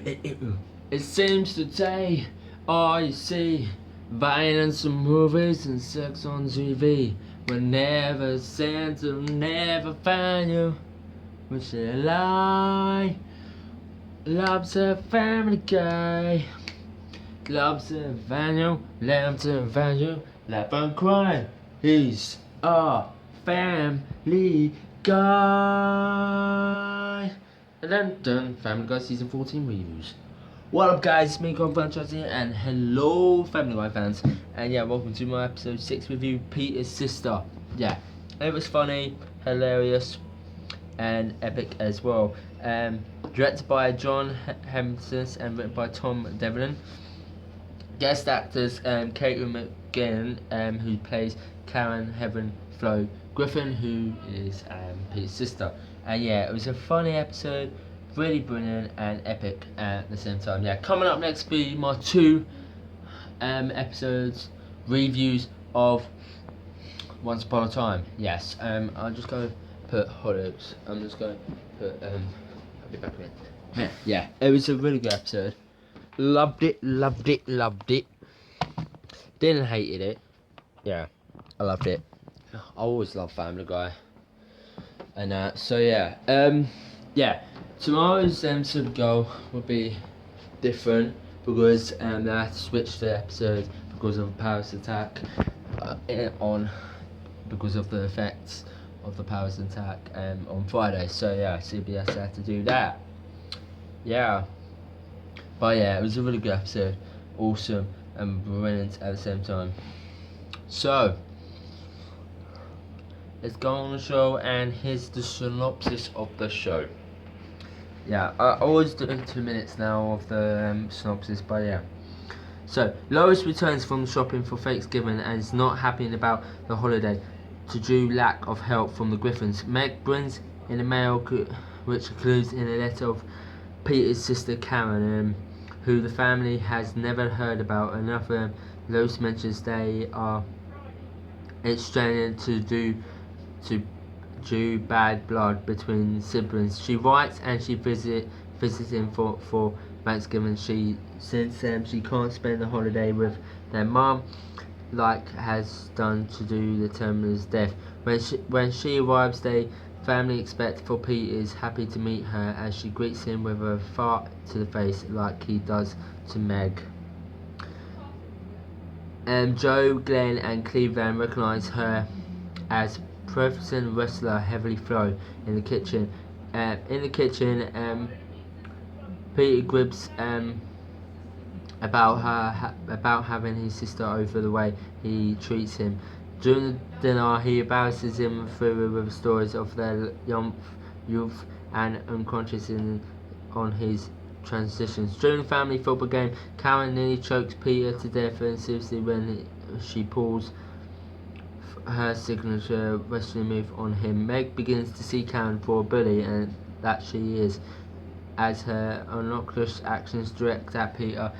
It seems today all you see violence in movies and sex on TV. We'll never send to never find you. We say lie. Love's a family guy. Love's a value. Love's a value. Laugh and cry. He's a family guy. And then Family Guy season 14 reviews. What up, guys? It's me, Con here, and hello, Family Guy fans. And yeah, welcome to my episode 6 review, Peter's Sister. Yeah, it was funny, hilarious, and epic as well. Directed by John Hemsworth and written by Tom Devlin. Guest actors Caitlin McGinn, who plays Karen Heaven Flo Griffin, who is Peter's sister. And yeah, it was a funny episode, really brilliant and epic at the same time. Yeah, coming up next be my 2 episodes reviews of Once Upon a Time. Yes, I'm just going to put Hollyoaks. I'm just going to put I'll be back in it. Yeah, it was a really good episode. Loved it. Didn't hate it. Yeah, I loved it. I always love Family Guy. And so yeah, tomorrow's sort of goal will be different because I had to switch the episode because of a Paris attack because of the effects of the Paris attack on Friday. So yeah, CBS had to do that. Yeah, but yeah, it was a really good episode, awesome and brilliant at the same time. So let's go on the show, and here's the synopsis of the show. Yeah, I always do 2 minutes now of the synopsis, but yeah. So, Lois returns from shopping for Thanksgiving and is not happy about the holiday due to lack of help from the Griffins. Meg brings in a mail which includes in a letter of Peter's sister Karen, who the family has never heard about. Another Lois mentions they are exchanging to bad blood between siblings. She writes and she visits him for Thanksgiving. Since she can't spend the holiday with their mum like has done to do the terminal's death. When she arrives, the family expect for Peter is happy to meet her as she greets him with a fart to the face like he does to Meg. Joe, Glenn and Cleveland recognise her as professional wrestler Heavenly Flo in the kitchen. Peter gripes about having his sister over the way he treats him. During the dinner, he embarrasses him through with stories of their youth and unconscious on his transitions. During the family football game, Karen nearly chokes Peter to death and seriously when she pulls her signature wrestling move on him. Meg begins to see Karen for a bully, and that she is, as her innocuous actions direct at Peter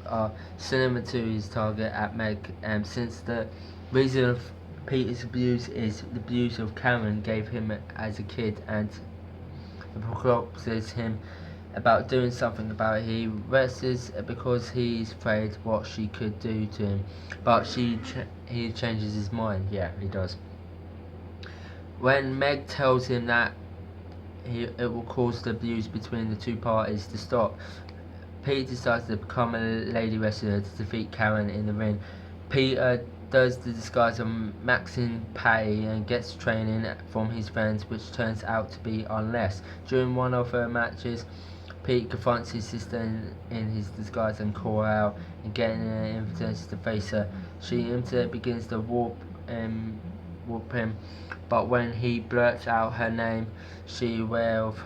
are similar to his target at Meg. Since the reason of Peter's abuse is the abuse of Karen gave him as a kid, and proposes him about doing something about it. He wrestles because he's afraid what she could do to him, but he changes his mind. Yeah, he does. When Meg tells him that it will cause the abuse between the two parties to stop, Peter decides to become a lady wrestler to defeat Karen in the ring. Peter does the disguise of Maxine Patty and gets training from his friends, which turns out to be unless. During one of her matches, Pete confronts his sister in his disguise and calls her out and getting an invitation to face her. She immediately begins to whoop him, but when he blurts out her name, she aware of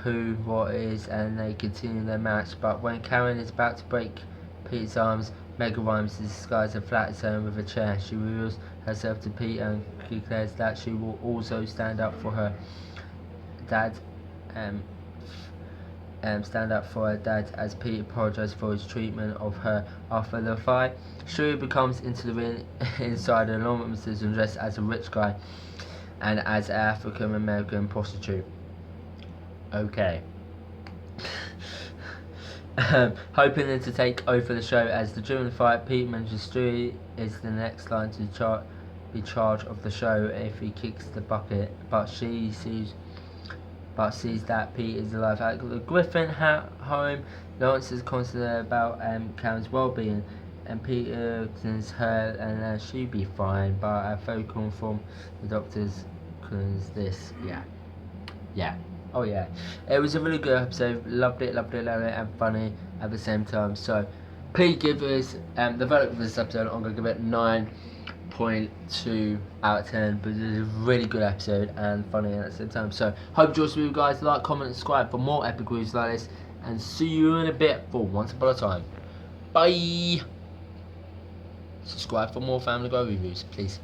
what it is, and they continue their match. But when Karen is about to break Pete's arms, Meg arrives in disguise and flattens her with a chair. She reveals herself to Pete and declares that she will also stand up for her dad. Stand up for her dad as Pete apologizes for his treatment of her after the fight. Shuri becomes into the ring inside a long and dressed as a rich guy and as an African American prostitute. Okay. Hoping them to take over the show as during the fight, Pete mentions Stewie is the next line to be charged of the show if he kicks the bucket, but sees that Pete is alive. At the Griffin home, Lawrence is concerned about Karen's well-being, and Peter is hurt and she'll be fine, but a phone call from the doctors confirms this. Yeah. Oh yeah. It was a really good episode. Loved it, and funny at the same time. So please give us the verdict of this episode. I'm gonna give it 9.2 out of 10, but it's a really good episode and funny at the same time. So hope you enjoyed, guys. Like, comment, subscribe for more epic reviews like this, and see you in a bit for Once Upon a Time. Bye. Subscribe for more Family Guy reviews, please.